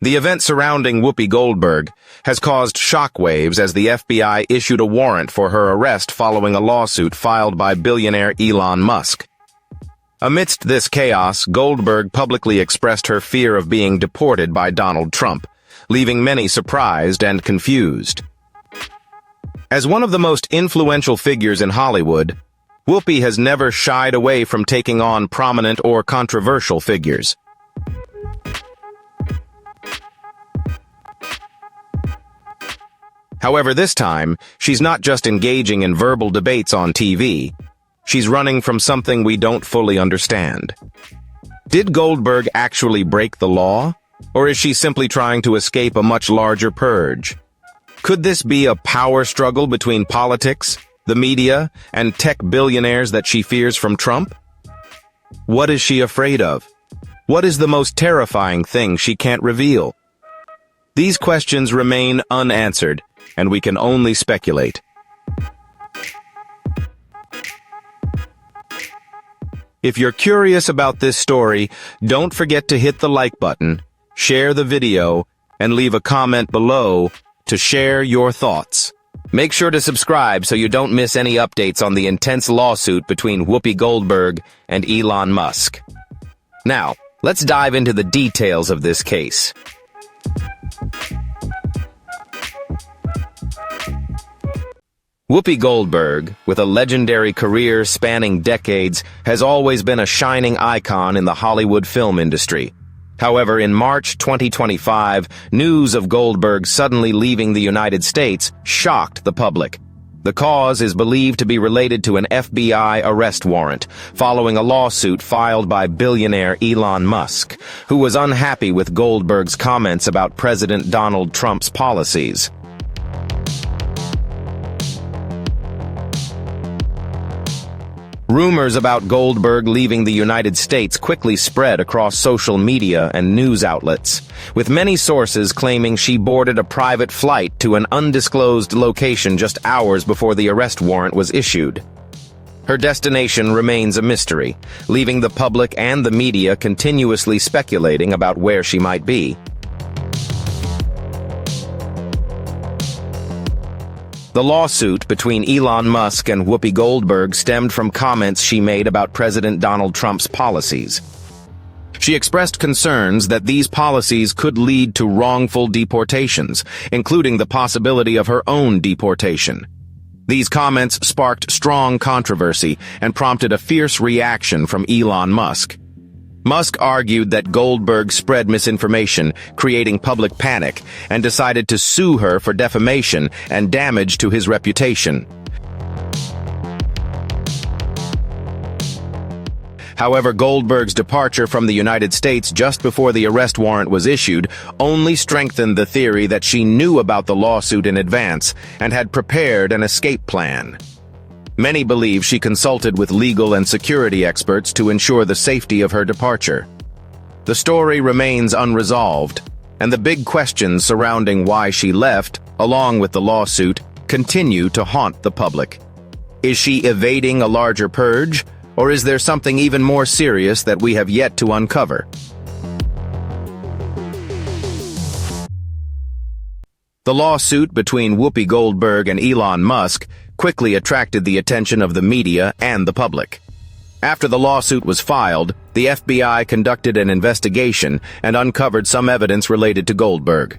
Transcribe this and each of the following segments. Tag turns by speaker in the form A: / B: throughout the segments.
A: The event surrounding Whoopi Goldberg has caused shockwaves as the FBI issued a warrant for her arrest following a lawsuit filed by billionaire Elon Musk. Amidst this chaos, Goldberg publicly expressed her fear of being deported by Donald Trump, leaving many surprised and confused. As one of the most influential figures in Hollywood, Whoopi has never shied away from taking on prominent or controversial figures. However, this time, she's not just engaging in verbal debates on TV. She's running from something we don't fully understand. Did Goldberg actually break the law? Or is she simply trying to escape a much larger purge? Could this be a power struggle between politics, the media, and tech billionaires that she fears from Trump? What is she afraid of? What is the most terrifying thing she can't reveal? These questions remain unanswered, and we can only speculate. If you're curious about this story, don't forget to hit the like button, share the video, and leave a comment below to share your thoughts. Make sure to subscribe so you don't miss any updates on the intense lawsuit between Whoopi Goldberg and Elon Musk. Now, let's dive into the details of this case. Whoopi Goldberg, with a legendary career spanning decades, has always been a shining icon in the Hollywood film industry. However, in March 2025, news of Goldberg suddenly leaving the United States shocked the public. The cause is believed to be related to an FBI arrest warrant, following a lawsuit filed by billionaire Elon Musk, who was unhappy with Goldberg's comments about President Donald Trump's policies. Rumors about Goldberg leaving the United States quickly spread across social media and news outlets, with many sources claiming she boarded a private flight to an undisclosed location just hours before the arrest warrant was issued. Her destination remains a mystery, leaving the public and the media continuously speculating about where she might be. The lawsuit between Elon Musk and Whoopi Goldberg stemmed from comments she made about President Donald Trump's policies. She expressed concerns that these policies could lead to wrongful deportations, including the possibility of her own deportation. These comments sparked strong controversy and prompted a fierce reaction from Elon Musk. Musk argued that Goldberg spread misinformation, creating public panic, and decided to sue her for defamation and damage to his reputation. However, Goldberg's departure from the United States just before the arrest warrant was issued only strengthened the theory that she knew about the lawsuit in advance and had prepared an escape plan. Many believe she consulted with legal and security experts to ensure the safety of her departure. The story remains unresolved, and the big questions surrounding why she left, along with the lawsuit, continue to haunt the public. Is she evading a larger purge, or is there something even more serious that we have yet to uncover? The lawsuit between Whoopi Goldberg and Elon Musk quickly attracted the attention of the media and the public. After the lawsuit was filed, the FBI conducted an investigation and uncovered some evidence related to Goldberg.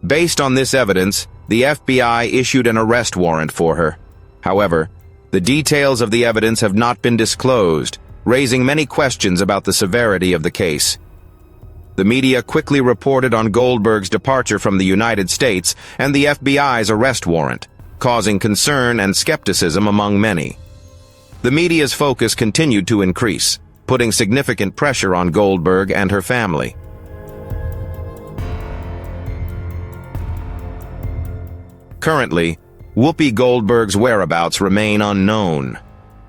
A: Based on this evidence, the FBI issued an arrest warrant for her. However, the details of the evidence have not been disclosed, raising many questions about the severity of the case. The media quickly reported on Goldberg's departure from the United States and the FBI's arrest warrant, causing concern and skepticism among many. The media's focus continued to increase, putting significant pressure on Goldberg and her family. Currently, Whoopi Goldberg's whereabouts remain unknown.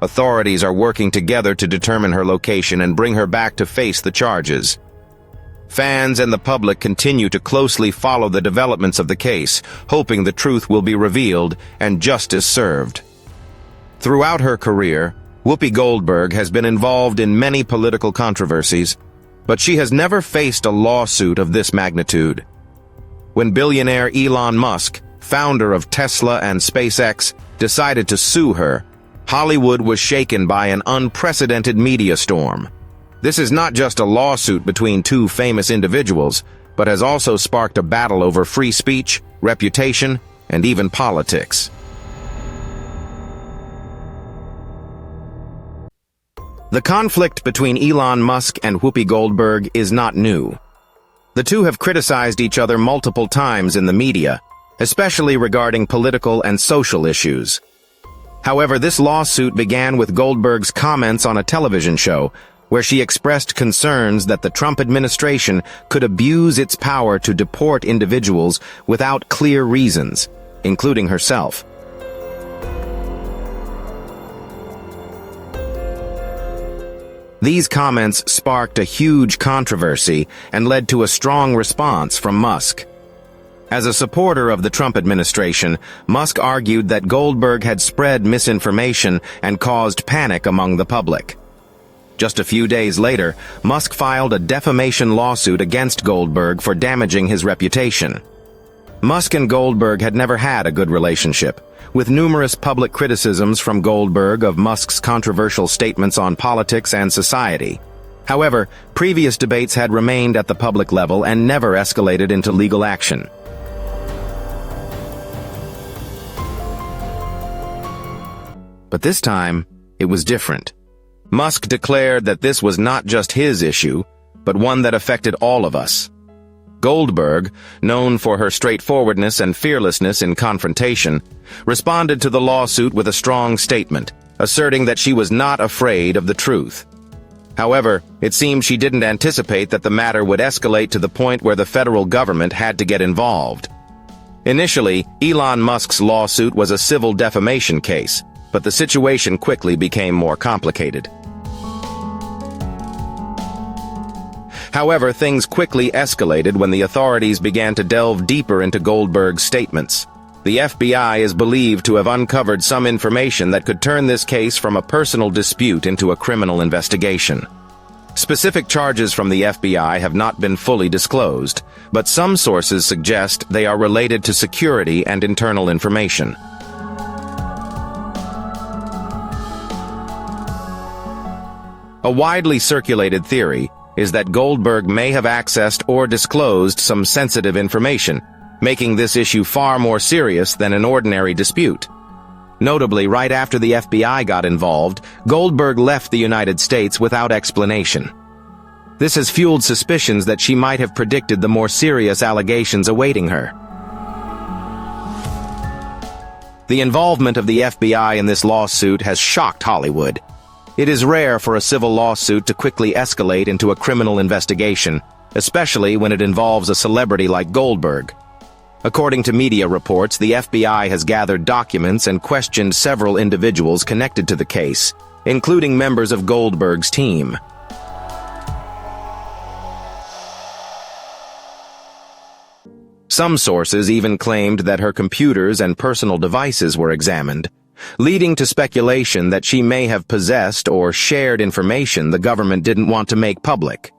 A: Authorities are working together to determine her location and bring her back to face the charges. Fans and the public continue to closely follow the developments of the case, hoping the truth will be revealed and justice served. Throughout her career, Whoopi Goldberg has been involved in many political controversies. but she has never faced a lawsuit of this magnitude. When billionaire Elon Musk, founder of Tesla and SpaceX, decided to sue her, Hollywood was shaken by an unprecedented media storm. This is not just a lawsuit between two famous individuals, but has also sparked a battle over free speech, reputation, and even politics. The conflict between Elon Musk and Whoopi Goldberg is not new. The two have criticized each other multiple times in the media, especially regarding political and social issues. However, this lawsuit began with Goldberg's comments on a television show, where she expressed concerns that the Trump administration could abuse its power to deport individuals without clear reasons, including herself. These comments sparked a huge controversy and led to a strong response from Musk. As a supporter of the Trump administration, Musk argued that Goldberg had spread misinformation and caused panic among the public. Just a few days later, Musk filed a defamation lawsuit against Goldberg for damaging his reputation. Musk and Goldberg had never had a good relationship, with numerous public criticisms from Goldberg of Musk's controversial statements on politics and society. However, previous debates had remained at the public level and never escalated into legal action. But this time, it was different. Musk declared that this was not just his issue, but one that affected all of us. Goldberg, known for her straightforwardness and fearlessness in confrontation, responded to the lawsuit with a strong statement, asserting that she was not afraid of the truth. However, it seems she didn't anticipate that the matter would escalate to the point where the federal government had to get involved. Initially, Elon Musk's lawsuit was a civil defamation case, but the situation quickly became more complicated. However, things quickly escalated when the authorities began to delve deeper into Goldberg's statements. The FBI is believed to have uncovered some information that could turn this case from a personal dispute into a criminal investigation. Specific charges from the FBI have not been fully disclosed, but some sources suggest they are related to security and internal information. A widely circulated theory is that Goldberg may have accessed or disclosed some sensitive information, making this issue far more serious than an ordinary dispute. Notably, right after the FBI got involved, Goldberg left the United States without explanation. This has fueled suspicions that she might have predicted the more serious allegations awaiting her. The involvement of the FBI in this lawsuit has shocked Hollywood. It is rare for a civil lawsuit to quickly escalate into a criminal investigation, especially when it involves a celebrity like Goldberg. According to media reports, the FBI has gathered documents and questioned several individuals connected to the case, including members of Goldberg's team. Some sources even claimed that her computers and personal devices were examined, leading to speculation that she may have possessed or shared information the government didn't want to make public.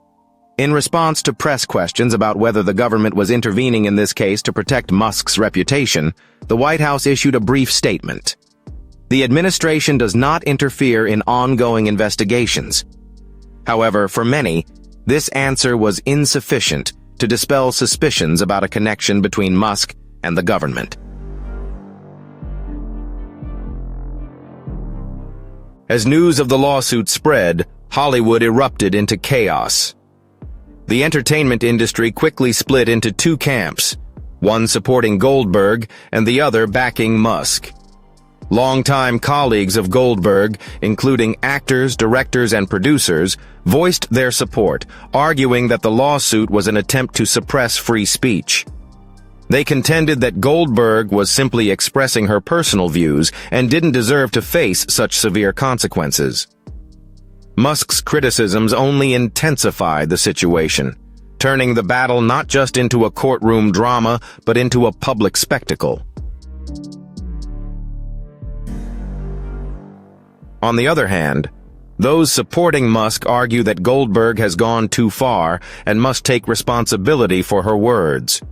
A: In response to press questions about whether the government was intervening in this case to protect Musk's reputation, the White House issued a brief statement. The administration does not interfere in ongoing investigations. However, for many, this answer was insufficient to dispel suspicions about a connection between Musk and the government. As news of the lawsuit spread, Hollywood erupted into chaos. The entertainment industry quickly split into two camps, one supporting Goldberg and the other backing Musk. Longtime colleagues of Goldberg, including actors, directors, and producers, voiced their support, arguing that the lawsuit was an attempt to suppress free speech. They contended that Goldberg was simply expressing her personal views and didn't deserve to face such severe consequences. Musk's criticisms only intensified the situation, turning the battle not just into a courtroom drama, but into a public spectacle. On the other hand, Those supporting Musk argue that Goldberg has gone too far and must take responsibility for her words.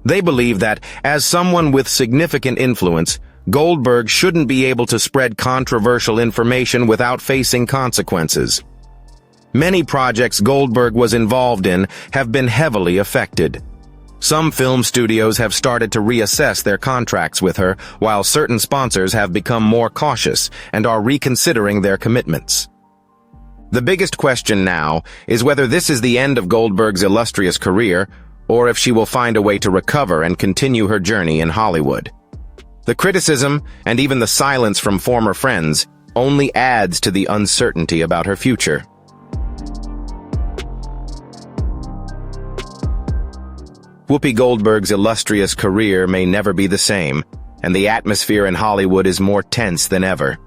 A: They believe that, as someone with significant influence, Goldberg shouldn't be able to spread controversial information without facing consequences. Many projects Goldberg was involved in have been heavily affected. Some film studios have started to reassess their contracts with her, while certain sponsors have become more cautious and are reconsidering their commitments. The biggest question now is whether this is the end of Goldberg's illustrious career, or if she will find a way to recover and continue her journey in Hollywood. The criticism, and even the silence from former friends, only adds to the uncertainty about her future. Whoopi Goldberg's illustrious career may never be the same, and the atmosphere in Hollywood is more tense than ever.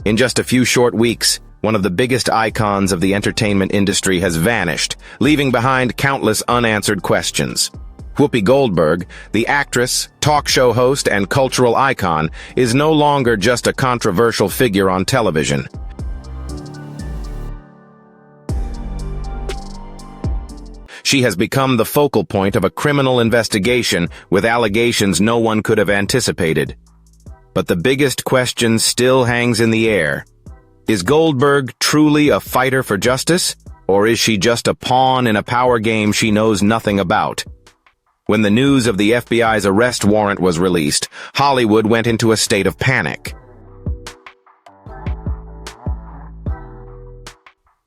A: In just a few short weeks, one of the biggest icons of the entertainment industry has vanished, leaving behind countless unanswered questions. Whoopi Goldberg, the actress, talk show host, and cultural icon, is no longer just a controversial figure on television. She has become the focal point of a criminal investigation with allegations no one could have anticipated. But the biggest question still hangs in the air. Is Goldberg truly a fighter for justice, or is she just a pawn in a power game she knows nothing about? When the news of the FBI's arrest warrant was released, Hollywood went into a state of panic.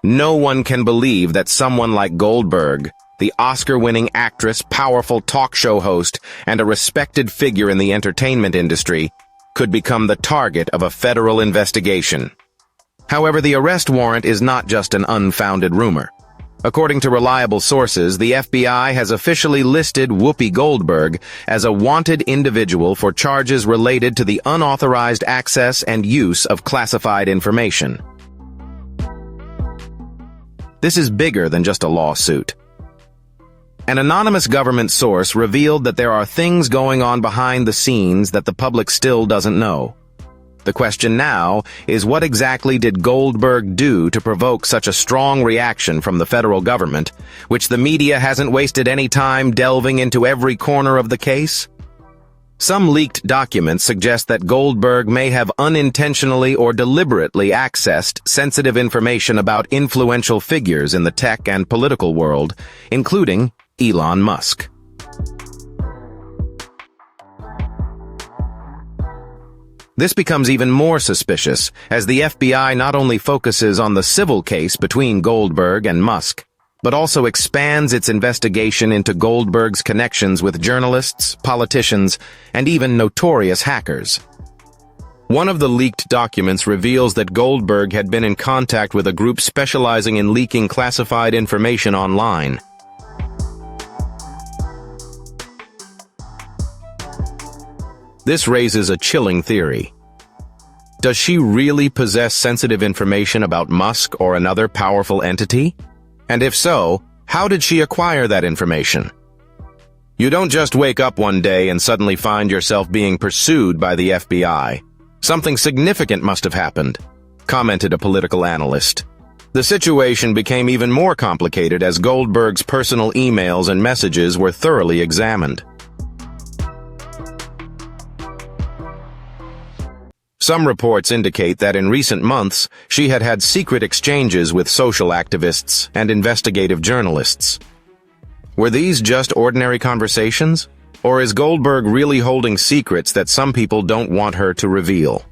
A: No one can believe that someone like Goldberg, the Oscar-winning actress, powerful talk show host, and a respected figure in the entertainment industry, could become the target of a federal investigation. However, the arrest warrant is not just an unfounded rumor. According to reliable sources, the FBI has officially listed Whoopi Goldberg as a wanted individual for charges related to the unauthorized access and use of classified information. This is bigger than just a lawsuit. An anonymous government source revealed that there are things going on behind the scenes that the public still doesn't know. The question now is, what exactly did Goldberg do to provoke such a strong reaction from the federal government, which the media hasn't wasted any time delving into every corner of the case? Some leaked documents suggest that Goldberg may have unintentionally or deliberately accessed sensitive information about influential figures in the tech and political world, including Elon Musk. This becomes even more suspicious as the FBI not only focuses on the civil case between Goldberg and Musk, but also expands its investigation into Goldberg's connections with journalists, politicians, and even notorious hackers. One of the leaked documents reveals that Goldberg had been in contact with a group specializing in leaking classified information online. This raises a chilling theory. Does she really possess sensitive information about Musk or another powerful entity? And if so, how did she acquire that information? You don't just wake up one day and suddenly find yourself being pursued by the FBI. Something significant must have happened, commented a political analyst. The situation became even more complicated as Goldberg's personal emails and messages were thoroughly examined. Some reports indicate that in recent months, she had had secret exchanges with social activists and investigative journalists. Were these just ordinary conversations? Or is Goldberg really holding secrets that some people don't want her to reveal?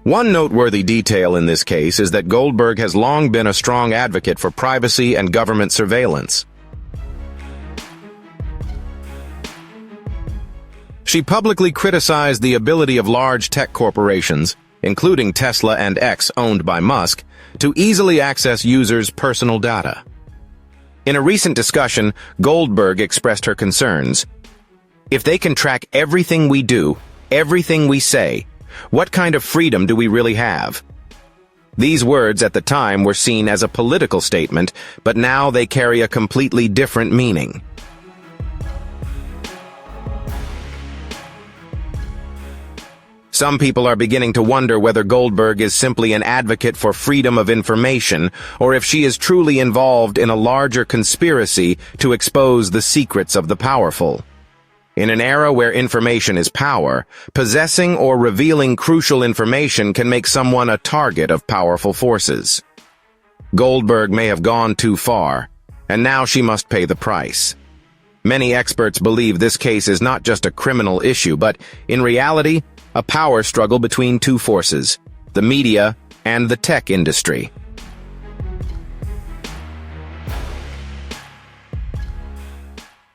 A: One noteworthy detail in this case is that Goldberg has long been a strong advocate for privacy and government surveillance. She publicly criticized the ability of large tech corporations, including Tesla and X owned by Musk, to easily access users' personal data. In a recent discussion, Goldberg expressed her concerns. If they can track everything we do, everything we say, what kind of freedom do we really have? These words at the time were seen as a political statement, but now they carry a completely different meaning. Some people are beginning to wonder whether Goldberg is simply an advocate for freedom of information, or if she is truly involved in a larger conspiracy to expose the secrets of the powerful. In an era where information is power, possessing or revealing crucial information can make someone a target of powerful forces. Goldberg may have gone too far, and now she must pay the price. Many experts believe this case is not just a criminal issue, but, in reality, a power struggle between two forces, the media and the tech industry.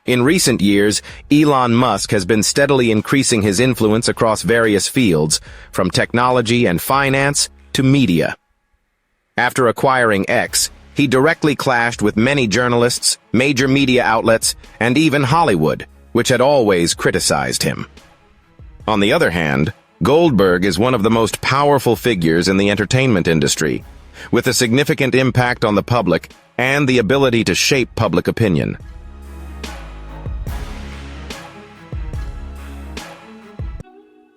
A: In recent years, Elon Musk has been steadily increasing his influence across various fields, from technology and finance to media. After acquiring X, he directly clashed with many journalists, major media outlets, and even Hollywood, which had always criticized him. On the other hand, Goldberg is one of the most powerful figures in the entertainment industry, with a significant impact on the public and the ability to shape public opinion.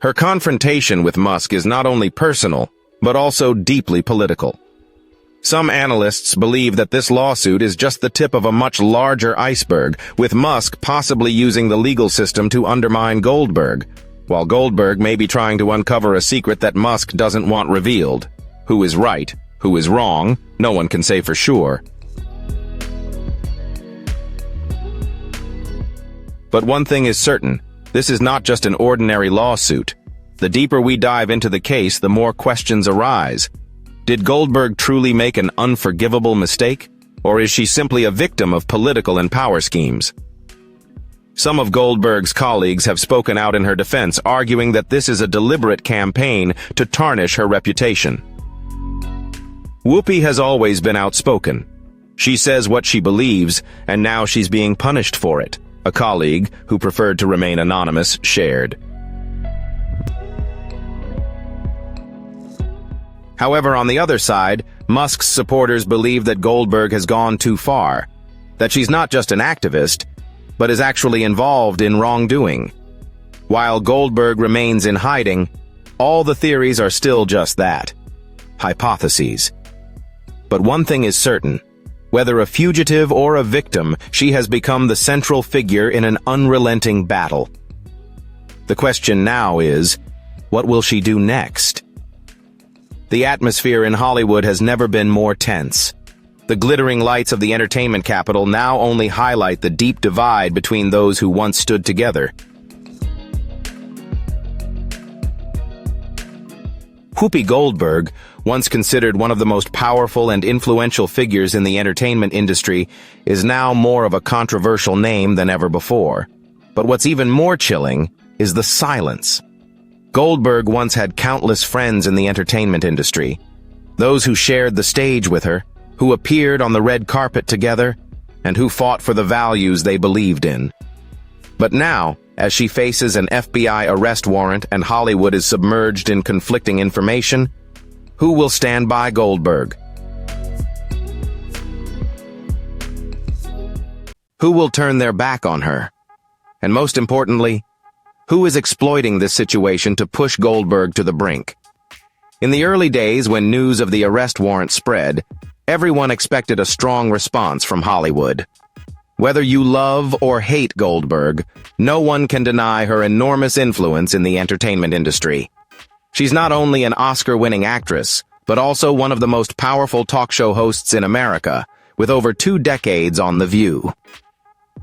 A: Her confrontation with Musk is not only personal, but also deeply political. Some analysts believe that this lawsuit is just the tip of a much larger iceberg, with Musk possibly using the legal system to undermine Goldberg, while Goldberg may be trying to uncover a secret that Musk doesn't want revealed. Who is right, who is wrong, no one can say for sure. But one thing is certain, this is not just an ordinary lawsuit. The deeper we dive into the case, the more questions arise. Did Goldberg truly make an unforgivable mistake? Or is she simply a victim of political and power schemes? Some of Goldberg's colleagues have spoken out in her defense, arguing that this is a deliberate campaign to tarnish her reputation. Whoopi has always been outspoken. She says what she believes, and now she's being punished for it, a colleague, who preferred to remain anonymous, shared. However, on the other side, Musk's supporters believe that Goldberg has gone too far, that she's not just an activist, but is actually involved in wrongdoing. While Goldberg remains in hiding, all the theories are still just that, hypotheses. But one thing is certain, whether a fugitive or a victim, she has become the central figure in an unrelenting battle. The question now is, what will she do next? The atmosphere in Hollywood has never been more tense. The glittering lights of the entertainment capital now only highlight the deep divide between those who once stood together. Whoopi Goldberg, once considered one of the most powerful and influential figures in the entertainment industry, is now more of a controversial name than ever before. But what's even more chilling is the silence. Goldberg once had countless friends in the entertainment industry, those who shared the stage with her, who appeared on the red carpet together, and who fought for the values they believed in. But now, as she faces an FBI arrest warrant and Hollywood is submerged in conflicting information, who will stand by Goldberg? Who will turn their back on her? And most importantly, who is exploiting this situation to push Goldberg to the brink? In the early days when news of the arrest warrant spread, everyone expected a strong response from Hollywood. Whether you love or hate Goldberg, no one can deny her enormous influence in the entertainment industry. She's not only an Oscar-winning actress, but also one of the most powerful talk show hosts in America, with over 2 decades on The View.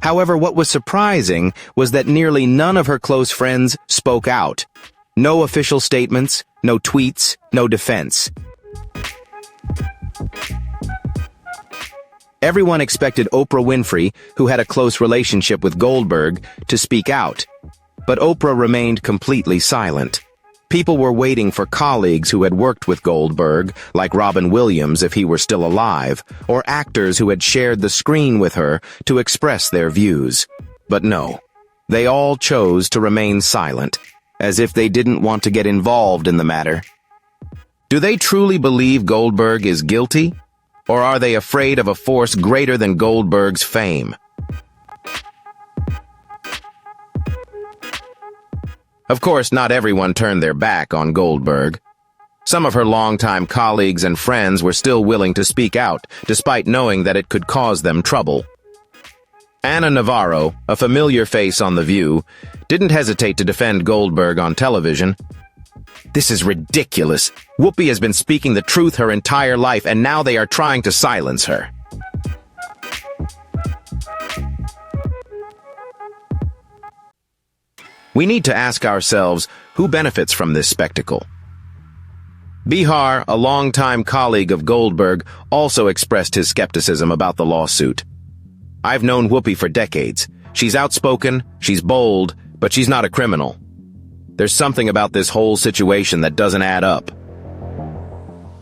A: However, what was surprising was that nearly none of her close friends spoke out. No official statements, no tweets, no defense. Everyone expected Oprah Winfrey, who had a close relationship with Goldberg, to speak out. But Oprah remained completely silent. People were waiting for colleagues who had worked with Goldberg, like Robin Williams if he were still alive, or actors who had shared the screen with her to express their views. But no, they all chose to remain silent, as if they didn't want to get involved in the matter. Do they truly believe Goldberg is guilty? Or are they afraid of a force greater than Goldberg's fame? Of course, not everyone turned their back on Goldberg. Some of her longtime colleagues and friends were still willing to speak out, despite knowing that it could cause them trouble. Ana Navarro, a familiar face on The View, didn't hesitate to defend Goldberg on television. "This is ridiculous. Whoopi has been speaking the truth her entire life, and now they are trying to silence her." We need to ask ourselves, who benefits from this spectacle? Bihar, a longtime colleague of Goldberg, also expressed his skepticism about the lawsuit. "I've known Whoopi for decades. She's outspoken, she's bold, but she's not a criminal. There's something about this whole situation that doesn't add up."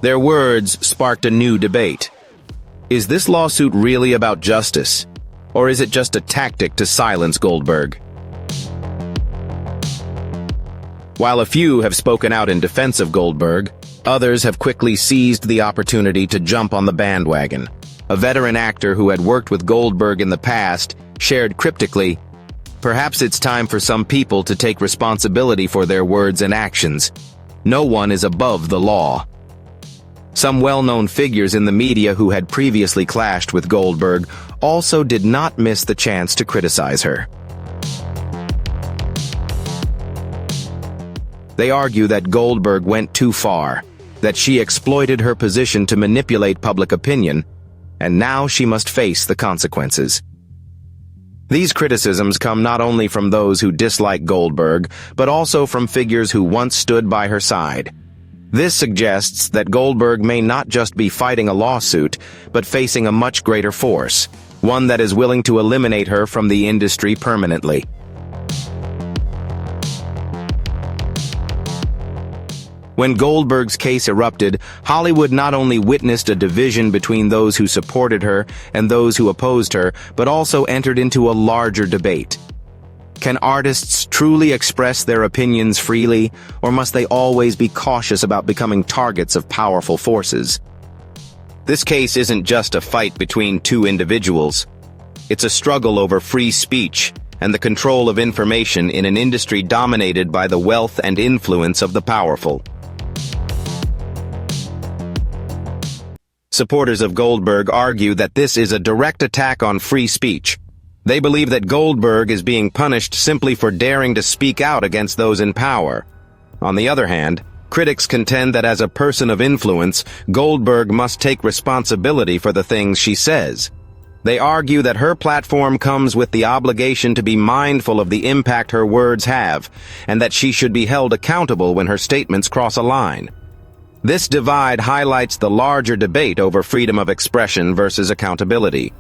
A: Their words sparked a new debate. Is this lawsuit really about justice, or is it just a tactic to silence Goldberg? While a few have spoken out in defense of Goldberg, others have quickly seized the opportunity to jump on the bandwagon. A veteran actor who had worked with Goldberg in the past shared cryptically, "Perhaps it's time for some people to take responsibility for their words and actions. No one is above the law." Some well-known figures in the media who had previously clashed with Goldberg also did not miss the chance to criticize her. They argue that Goldberg went too far, that she exploited her position to manipulate public opinion, and now she must face the consequences. These criticisms come not only from those who dislike Goldberg, but also from figures who once stood by her side. This suggests that Goldberg may not just be fighting a lawsuit, but facing a much greater force, one that is willing to eliminate her from the industry permanently. When Goldberg's case erupted, Hollywood not only witnessed a division between those who supported her and those who opposed her, but also entered into a larger debate. Can artists truly express their opinions freely, or must they always be cautious about becoming targets of powerful forces? This case isn't just a fight between two individuals. It's a struggle over free speech and the control of information in an industry dominated by the wealth and influence of the powerful. Supporters of Goldberg argue that this is a direct attack on free speech. They believe that Goldberg is being punished simply for daring to speak out against those in power. On the other hand, critics contend that as a person of influence, Goldberg must take responsibility for the things she says. They argue that her platform comes with the obligation to be mindful of the impact her words have, and that she should be held accountable when her statements cross a line. This divide highlights the larger debate over freedom of expression versus accountability.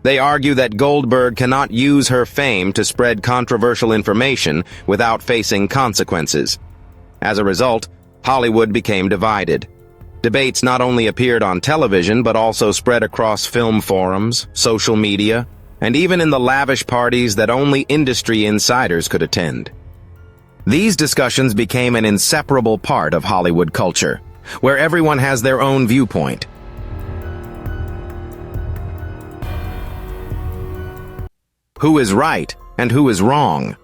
A: They argue that Goldberg cannot use her fame to spread controversial information without facing consequences. As a result, Hollywood became divided. Debates not only appeared on television but also spread across film forums, social media, and even in the lavish parties that only industry insiders could attend. These discussions became an inseparable part of Hollywood culture, where everyone has their own viewpoint. Who is right and who is wrong?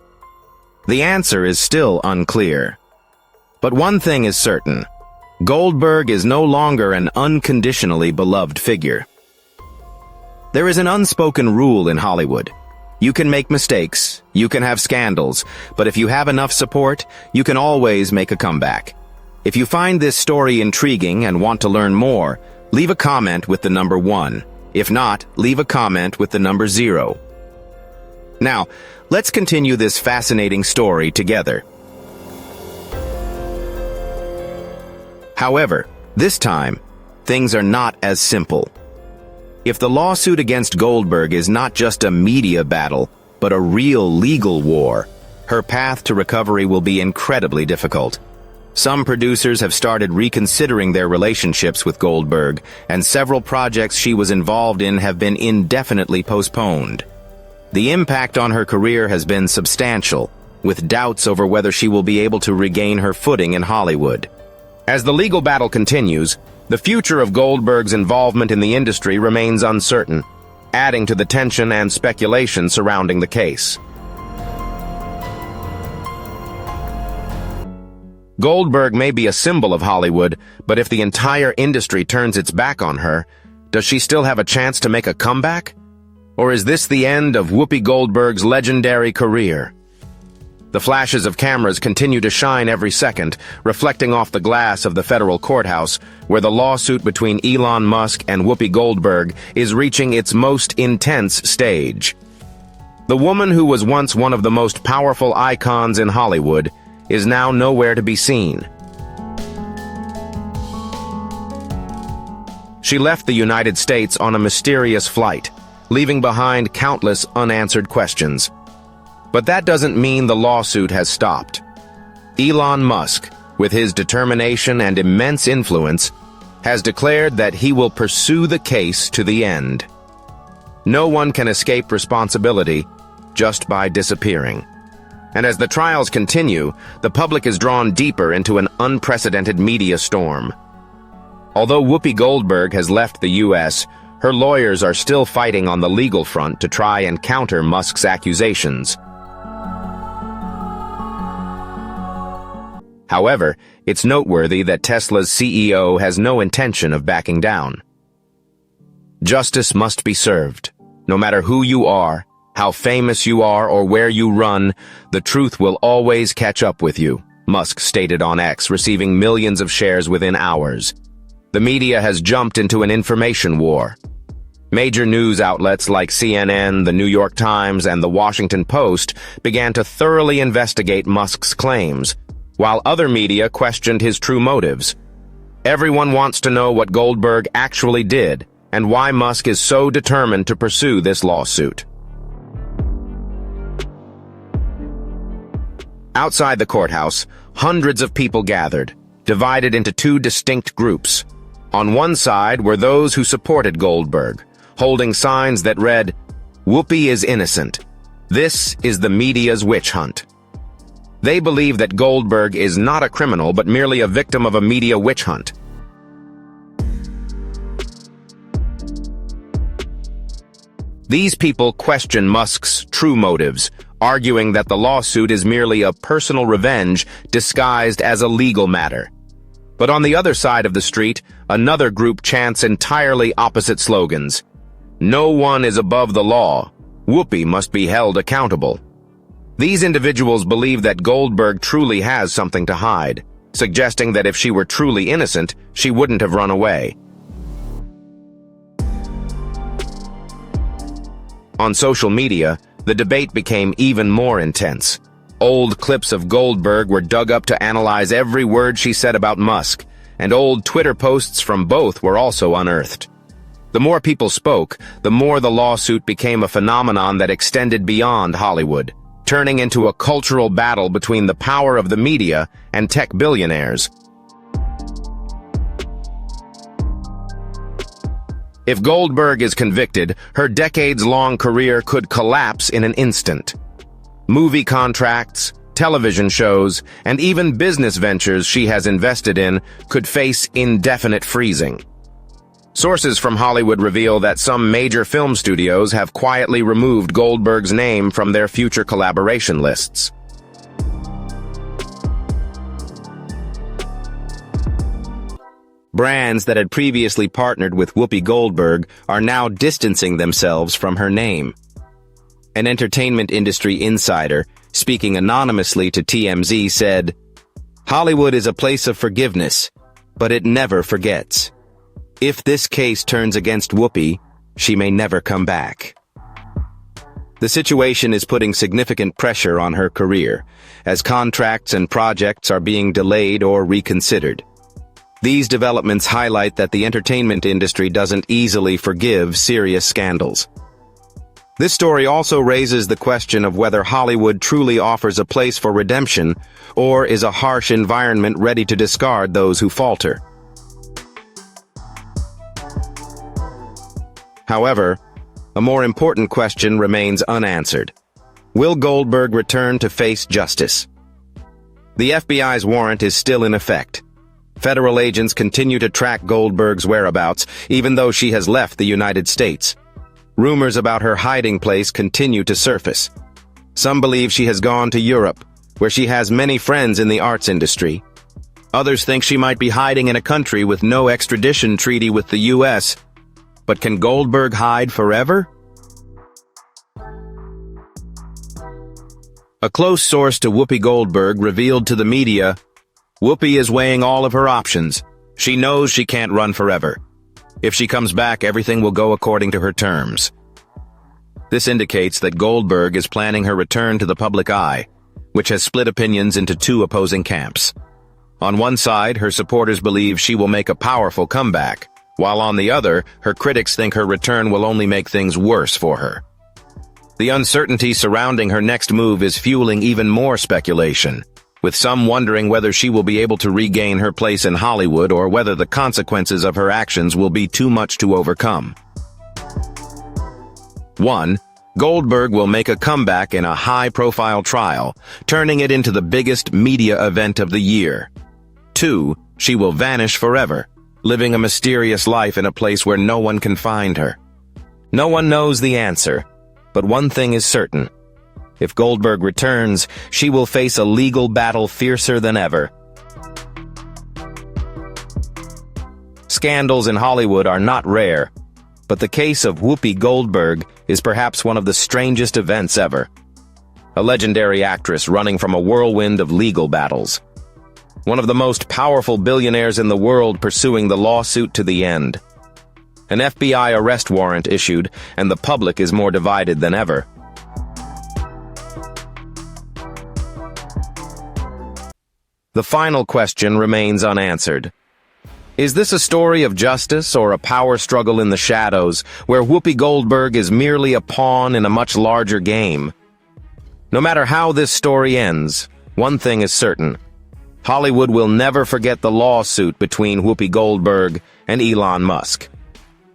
A: The answer is still unclear. But one thing is certain: Goldberg is no longer an unconditionally beloved figure. There is an unspoken rule in Hollywood. You can make mistakes, you can have scandals, but if you have enough support, you can always make a comeback. If you find this story intriguing and want to learn more, leave a comment with the number 1. If not, leave a comment with the number 0. Now, let's continue this fascinating story together. However, this time, things are not as simple. If the lawsuit against Goldberg is not just a media battle, but a real legal war, her path to recovery will be incredibly difficult. Some producers have started reconsidering their relationships with Goldberg, and several projects she was involved in have been indefinitely postponed. The impact on her career has been substantial, with doubts over whether she will be able to regain her footing in Hollywood. As the legal battle continues, the future of Goldberg's involvement in the industry remains uncertain. adding to the tension and speculation surrounding the case. Goldberg may be a symbol of Hollywood, but if the entire industry turns its back on her, does she still have a chance to make a comeback? Or is this the end of Whoopi Goldberg's legendary career? The flashes of cameras continue to shine every second, reflecting off the glass of the federal courthouse, where the lawsuit between Elon Musk and Whoopi Goldberg is reaching its most intense stage. The woman who was once one of the most powerful icons in Hollywood is now nowhere to be seen. She left the United States on a mysterious flight, leaving behind countless unanswered questions. But that doesn't mean the lawsuit has stopped. Elon Musk, with his determination and immense influence, has declared that he will pursue the case to the end. No one can escape responsibility just by disappearing. And as the trials continue, the public is drawn deeper into an unprecedented media storm. Although Whoopi Goldberg has left the U.S., her lawyers are still fighting on the legal front to try and counter Musk's accusations. However, it's noteworthy that Tesla's CEO has no intention of backing down. Justice must be served. No matter who you are, how famous you are, or where you run, the truth will always catch up with you, Musk stated on X, receiving millions of shares within hours. The media has jumped into an information war. Major news outlets like CNN, the New York Times, and the Washington Post began to thoroughly investigate Musk's claims, while other media questioned his true motives. Everyone wants to know what Goldberg actually did and why Musk is so determined to pursue this lawsuit. Outside the courthouse, hundreds of people gathered, divided into two distinct groups. On one side were those who supported Goldberg, holding signs that read, "Whoopi is innocent. This is the media's witch hunt." They believe that Goldberg is not a criminal but merely a victim of a media witch hunt. These people question Musk's true motives, arguing that the lawsuit is merely a personal revenge disguised as a legal matter. But on the other side of the street, another group chants entirely opposite slogans. No one is above the law. Whoopi must be held accountable. These individuals believe that Goldberg truly has something to hide, suggesting that if she were truly innocent, she wouldn't have run away. On social media, the debate became even more intense. Old clips of Goldberg were dug up to analyze every word she said about Musk, and old Twitter posts from both were also unearthed. The more people spoke, the more the lawsuit became a phenomenon that extended beyond Hollywood, turning into a cultural battle between the power of the media and tech billionaires. If Goldberg is convicted, her decades-long career could collapse in an instant. Movie contracts, television shows, and even business ventures she has invested in could face indefinite freezing. Sources from Hollywood reveal that some major film studios have quietly removed Goldberg's name from their future collaboration lists. Brands that had previously partnered with Whoopi Goldberg are now distancing themselves from her name. An entertainment industry insider, speaking anonymously to TMZ, said, "Hollywood is a place of forgiveness, but it never forgets. If this case turns against Whoopi, she may never come back." The situation is putting significant pressure on her career, as contracts and projects are being delayed or reconsidered. These developments highlight that the entertainment industry doesn't easily forgive serious scandals. This story also raises the question of whether Hollywood truly offers a place for redemption or is a harsh environment ready to discard those who falter. However, a more important question remains unanswered. Will Goldberg return to face justice? The FBI's warrant is still in effect. Federal agents continue to track Goldberg's whereabouts, even though she has left the United States. Rumors about her hiding place continue to surface. Some believe she has gone to Europe, where she has many friends in the arts industry. Others think she might be hiding in a country with no extradition treaty with the U.S. But can Goldberg hide forever? A close source to Whoopi Goldberg revealed to the media, "Whoopi is weighing all of her options. She knows she can't run forever. If she comes back, everything will go according to her terms." This indicates that Goldberg is planning her return to the public eye, which has split opinions into two opposing camps. On one side, her supporters believe she will make a powerful comeback, while on the other, her critics think her return will only make things worse for her. The uncertainty surrounding her next move is fueling even more speculation, with some wondering whether she will be able to regain her place in Hollywood or whether the consequences of her actions will be too much to overcome. 1. Goldberg will make a comeback in a high-profile trial, turning it into the biggest media event of the year. 2. She will vanish forever, living a mysterious life in a place where no one can find her. No one knows the answer, but one thing is certain. If Goldberg returns, she will face a legal battle fiercer than ever. Scandals in Hollywood are not rare, but the case of Whoopi Goldberg is perhaps one of the strangest events ever. A legendary actress running from a whirlwind of legal battles. One of the most powerful billionaires in the world pursuing the lawsuit to the end. An FBI arrest warrant issued, and the public is more divided than ever. The final question remains unanswered. Is this a story of justice or a power struggle in the shadows, where Whoopi Goldberg is merely a pawn in a much larger game? No matter how this story ends, one thing is certain. Hollywood will never forget the lawsuit between Whoopi Goldberg and Elon Musk.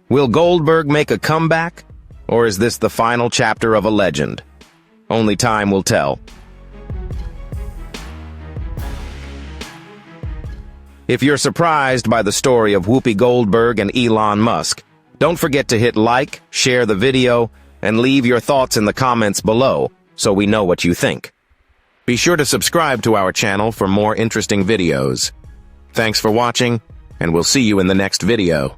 A: Will Goldberg make a comeback, or is this the final chapter of a legend? Only time will tell. If you're surprised by the story of Whoopi Goldberg and Elon Musk, don't forget to hit like, share the video, and leave your thoughts in the comments below so we know what you think. Be sure to subscribe to our channel for more interesting videos. Thanks for watching, and we'll see you in the next video.